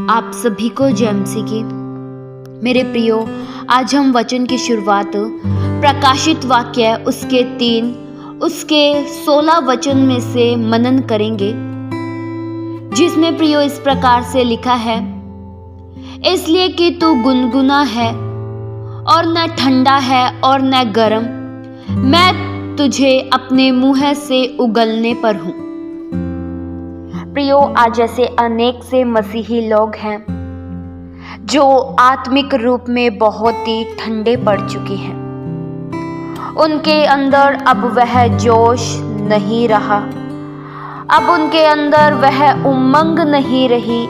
आप सभी को जय मसीह की। मेरे प्रियो, आज हम वचन की शुरुआत प्रकाशित वाक्य उसके 16 वचन में से मनन करेंगे, जिसमें प्रियो इस प्रकार से लिखा है, इसलिए कि तू गुनगुना है और न ठंडा है और न गर्म, मैं तुझे अपने मुंह से उगलने पर हूँ। प्रियो, आज ऐसे अनेक से मसीही लोग हैं जो आत्मिक रूप में बहुत ही ठंडे पड़ चुके हैं। उनके अंदर अब वह जोश नहीं रहा, अब उनके अंदर वह उमंग नहीं रही,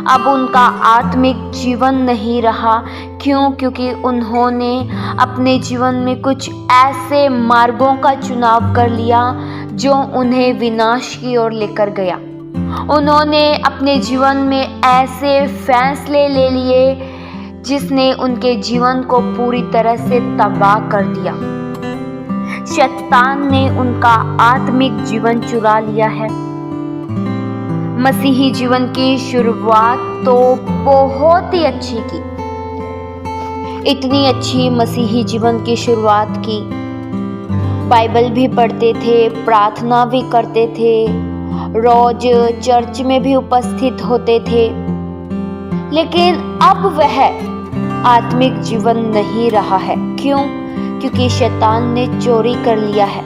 अब उनका आत्मिक जीवन नहीं रहा। क्यों? क्योंकि उन्होंने अपने जीवन में कुछ ऐसे मार्गों का चुनाव कर लिया जो उन्हें विनाश की ओर लेकर गया। उन्होंने अपने जीवन में ऐसे फैसले ले लिए जिसने उनके जीवन को पूरी तरह से तबाह कर दिया। शैतान ने उनका आत्मिक जीवन चुरा लिया है। मसीही जीवन की शुरुआत तो बहुत ही अच्छी की, इतनी अच्छी मसीही जीवन की शुरुआत की। बाइबल भी पढ़ते थे, प्रार्थना भी करते थे, रोज चर्च में भी उपस्थित होते थे, लेकिन अब वह आत्मिक जीवन नहीं रहा है। क्यों? क्योंकि शैतान ने चोरी कर लिया है।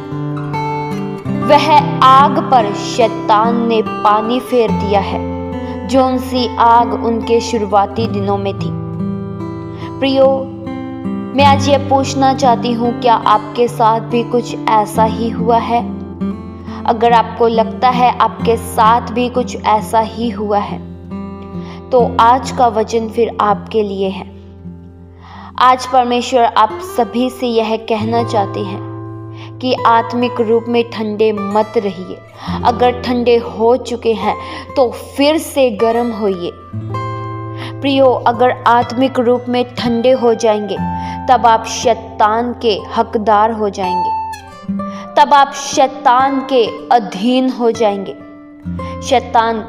वह आग पर शैतान ने पानी फेर दिया है, जो सी आग उनके शुरुआती दिनों में थी। प्रियो, मैं आज ये पूछना चाहती हूँ, क्या आपके साथ भी कुछ ऐसा ही हुआ है? अगर आपको लगता है आपके साथ भी कुछ ऐसा ही हुआ है, तो आज का वचन फिर आपके लिए है। आज परमेश्वर आप सभी से यह कहना चाहते हैं कि आत्मिक रूप में ठंडे मत रहिए। अगर ठंडे हो चुके हैं तो फिर से गर्म होइए। प्रियो, अगर आत्मिक रूप में ठंडे हो जाएंगे तब आप शैतान के हकदार हो जाएंगे, तब आप शैतान के अधीन हो जाएंगे। शैतान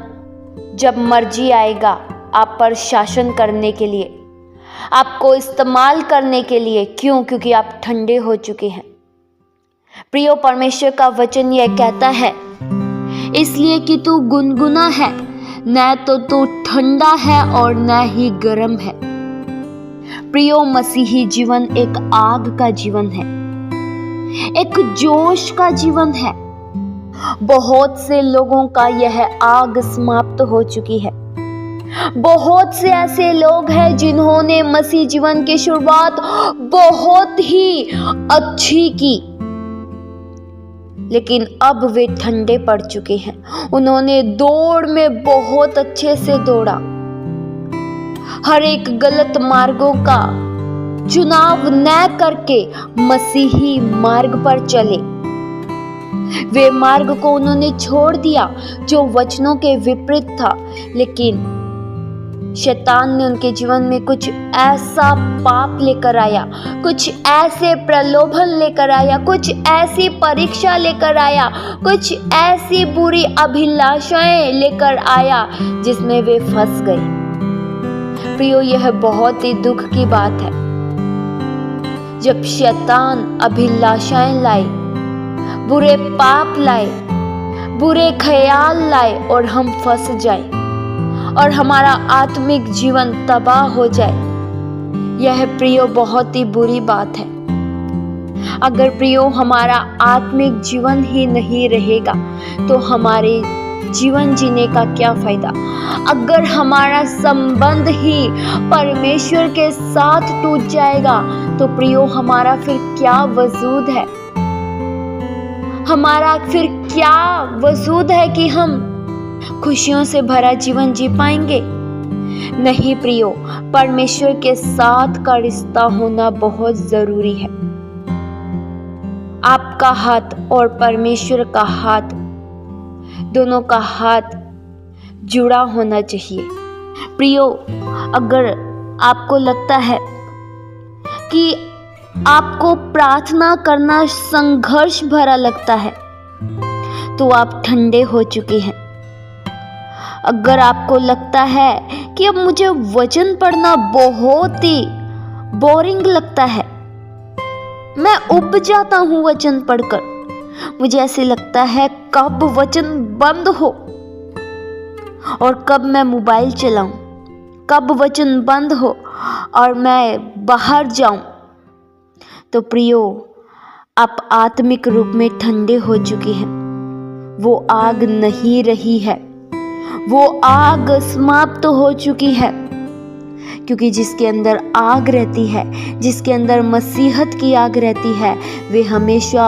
जब मर्जी आएगा आप पर शासन करने के लिए, आपको इस्तेमाल करने के लिए। क्यों? क्योंकि आप ठंडे हो चुके हैं। प्रियो, परमेश्वर का वचन यह कहता है, इसलिए कि तू गुनगुना है, न तो तू ठंडा है और न ही गर्म है। प्रियो, मसीही जीवन एक आग का जीवन है, एक जोश का जीवन है। बहुत से लोगों का यह आग समाप्त हो चुकी है। बहुत से ऐसे लोग हैं जिन्होंने मसीह जीवन की शुरुआत बहुत ही अच्छी की, लेकिन अब वे ठंडे पड़ चुके हैं। उन्होंने दौड़ में बहुत अच्छे से दौड़ा, हर एक गलत मार्गों का चुनाव न करके मसीही मार्ग पर चले। वे मार्ग को उन्होंने छोड़ दिया जो वचनों के विपरीत था, लेकिन शैतान ने उनके जीवन में कुछ ऐसा पाप लेकर आया, कुछ ऐसे प्रलोभन लेकर आया, कुछ ऐसी परीक्षा लेकर आया, कुछ ऐसी बुरी अभिलाषाएं लेकर आया जिसमें वे फंस गए। प्रियो, यह बहुत ही दुख की बात है जब शैतान अभिलाषाएं लाए, बुरे पाप लाए, बुरे ख्याल लाए और हम फंस जाए और हमारा आत्मिक जीवन तबाह हो जाए। यह प्रियो बहुत ही बुरी बात है। अगर प्रियो हमारा आत्मिक जीवन ही नहीं रहेगा तो हमारे जीवन जीने का क्या फायदा? अगर हमारा संबंध ही परमेश्वर के साथ टूट जाएगा तो प्रियो हमारा फिर क्या वजूद है? हमारा फिर क्या वजूद है कि हम खुशियों से भरा जीवन जी पाएंगे? नहीं प्रियो, परमेश्वर के साथ का रिश्ता होना बहुत जरूरी है। आपका हाथ और परमेश्वर का हाथ, दोनों का हाथ जुड़ा होना चाहिए। प्रियो, अगर आपको लगता है कि आपको प्रार्थना करना संघर्ष भरा लगता है तो आप ठंडे हो चुके हैं। अगर आपको लगता है कि अब मुझे वचन पढ़ना बहुत ही बोरिंग लगता है। मैं उब जाता हूँ वचन पढ़कर। मुझे ऐसे लगता है कब वचन बंद हो और कब मैं मोबाइल चलाऊं, कब वचन बंद हो और मैं बाहर जाऊं। तो प्रियो, आप आत्मिक रूप में ठंडे हो चुके हैं। वो आग नहीं रही है, वो आग समाप्त हो चुकी है, क्योंकि जिसके अंदर आग रहती है, जिसके अंदर मसीहत की आग रहती है, वे हमेशा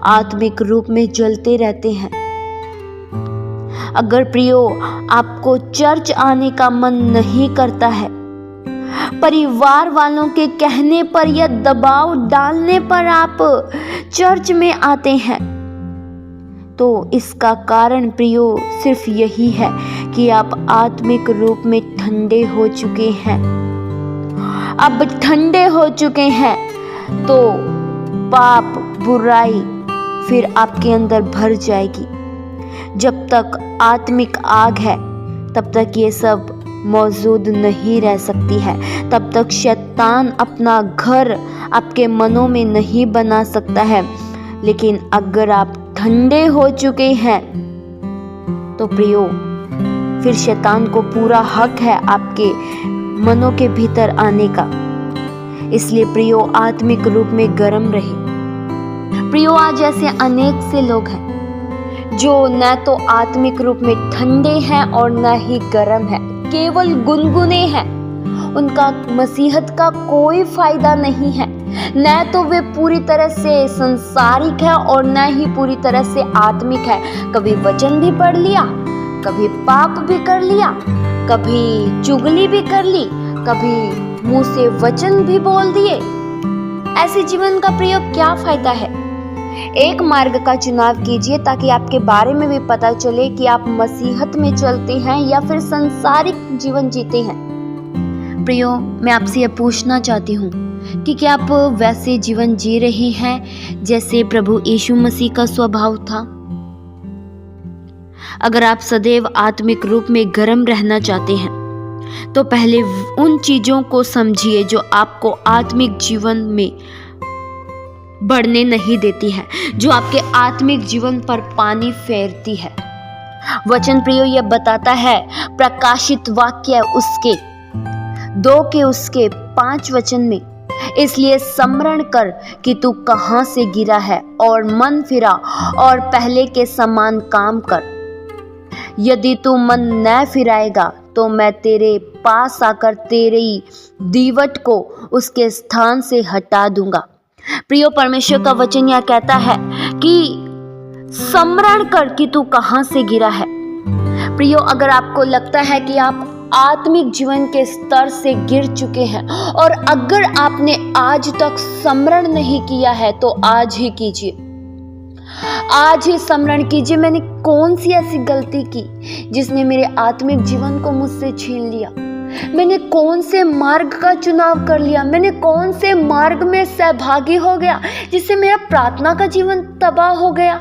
आत्मिक रूप में जलते रहते हैं। अगर प्रियो आपको चर्च आने का मन नहीं करता है, परिवार वालों के कहने पर या दबाव डालने पर आप चर्च में आते हैं, तो इसका कारण प्रियो सिर्फ यही है कि आप आत्मिक रूप में ठंडे हो चुके हैं। अब ठंडे हो चुके हैं तो पाप, बुराई फिर आपके अंदर भर जाएगी। जब तक आत्मिक आग है तब तक ये सब मौजूद नहीं रह सकती है। तब तक शैतान अपना घर आपके मनों में नहीं बना सकता है। लेकिन अगर आप ठंडे हो चुके हैं तो प्रियो, फिर शैतान को पूरा हक है आपके मनों के भीतर आने का। इसलिए प्रियो, आत्मिक रूप में गर्म रहे। प्रियो, आज ऐसे अनेक से लोग हैं जो न तो आत्मिक रूप में ठंडे हैं और न ही गर्म है, केवल गुनगुने हैं। उनका मसीहत का कोई फायदा नहीं है। न तो वे पूरी तरह से संसारिक है और न ही पूरी तरह से आत्मिक है। कभी वचन भी पढ़ लिया, कभी पाप भी कर लिया, कभी चुगली भी कर ली, कभी मुंह से वचन भी बोल दिए। ऐसे जीवन का प्रयोग क्या फायदा है? एक मार्ग का चुनाव कीजिए ताकि आपके बारे में भी पता चले कि आप मसीहत में चलते हैं या फिर संसारिक जीवन जीते हैं। प्रियो, मैं आपसे यह पूछना चाहती हूँ कि क्या आप वैसे जीवन जी रहे हैं जैसे प्रभु यीशु मसीह का स्वभाव था? अगर आप सदैव आत्मिक रूप में गर्म रहना चाहते हैं तो पहले उन चीजों को समझिए जो आपको आत्मिक जीवन में बढ़ने नहीं देती है, जो आपके आत्मिक जीवन पर पानी फेरती है। वचन प्रियो यह बताता है, प्रकाशित वाक्य उसके 2 के उसके 5 वचन में, इसलिए स्मरण कर कि तू कहां से गिरा है और मन फिरा और पहले के समान काम कर। यदि तू मन न फिराएगा तो मैं तेरे पास आकर तेरी दीवट को उसके स्थान से हटा दूंगा। प्रियो, परमेश्वर का वचन यह कहता है कि स्मरण कर कि तू कहां से गिरा है। प्रियो, अगर आपको लगता है कि आप आत्मिक जीवन के स्तर से गिर चुके हैं और अगर आपने आज तक स्मरण नहीं किया है तो आज ही कीजिए। आज ही स्मरण कीजिए, मैंने कौन सी ऐसी गलती की जिसने मेरे आत्मिक जीवन को मुझसे छीन लिया। मैंने कौन से मार्ग का चुनाव कर लिया, मैंने कौन से मार्ग में सहभागी हो गया जिससे मेरा प्रार्थना का जीवन तबाह हो गया।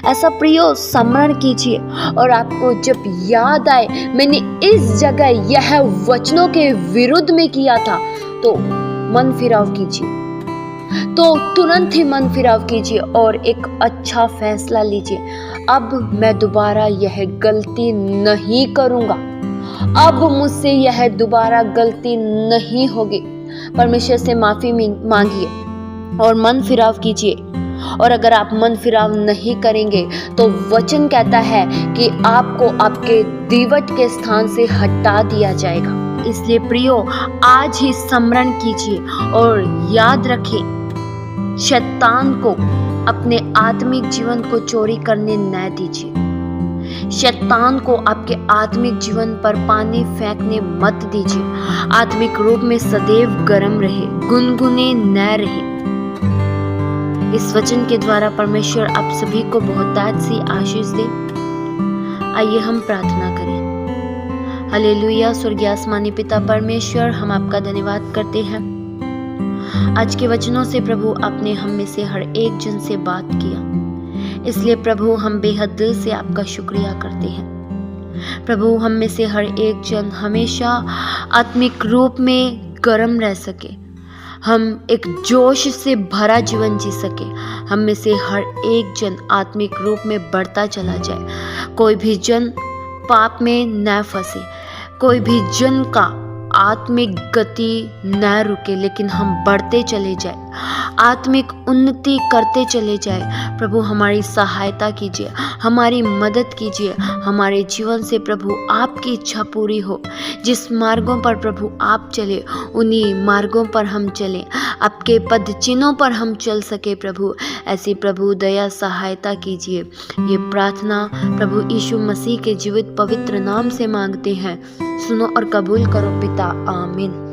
ऐसा प्रियो स्मरण कीजिए और आपको जब याद आए मैंने इस जगह यह वचनों के विरुद्ध में किया था तो मन फिराव कीजिए, तो तुरंत ही मन फिराव कीजिए और एक अच्छा फैसला लीजिए। अब मैं दोबारा यह गलती नहीं करूंगा, अब मुझसे यह दोबारा गलती नहीं होगी। परमेश्वर से माफी मांगिए और मन फिराव कीजिए। और अगर आप मन फिराव नहीं करेंगे तो वचन कहता है कि आपको आपके दीवट के स्थान से हटा दिया जाएगा। इसलिए प्रियो, आज ही स्मरण कीजिए और याद रखें, शैतान को अपने आत्मिक जीवन को चोरी करने न दीजिए। शैतान को आपके आत्मिक जीवन पर पानी फेंकने मत दीजिए। आत्मिक रूप में सदैव गर्म रहे, गुनगुने न रहे। इस वचन के द्वारा परमेश्वर आप सभी को बहुतायत सी आशीष दे। आइए हम प्रार्थना करें। हालेलुया। स्वर्गीय आसमानी पिता परमेश्वर, हम आपका धन्यवाद करते हैं। आज के वचनों से प्रभु आपने हम में से हर एक जन से बात किया, इसलिए प्रभु हम बेहद दिल से आपका शुक्रिया करते हैं। प्रभु हम में से हर एक जन हमेशा आत्मिक रूप में गर्म रह सके, हम एक जोश से भरा जीवन जी सके। हम में से हर एक जन आत्मिक रूप में बढ़ता चला जाए। कोई भी जन पाप में न फंसे, कोई भी जन का आत्मिक गति न रुके, लेकिन हम बढ़ते चले जाए, आत्मिक उन्नति करते चले जाए। प्रभु हमारी सहायता कीजिए, हमारी मदद कीजिए। हमारे जीवन से प्रभु आपकी इच्छा पूरी हो। जिस मार्गों पर प्रभु आप चले, उन्हीं मार्गों पर हम चलें, आपके पद चिन्हों पर हम चल सके। प्रभु ऐसी प्रभु दया सहायता कीजिए। ये प्रार्थना प्रभु यीशु मसीह के जीवित पवित्र नाम से मांगते हैं। सुनो और कबूल करो पिता, आमीन।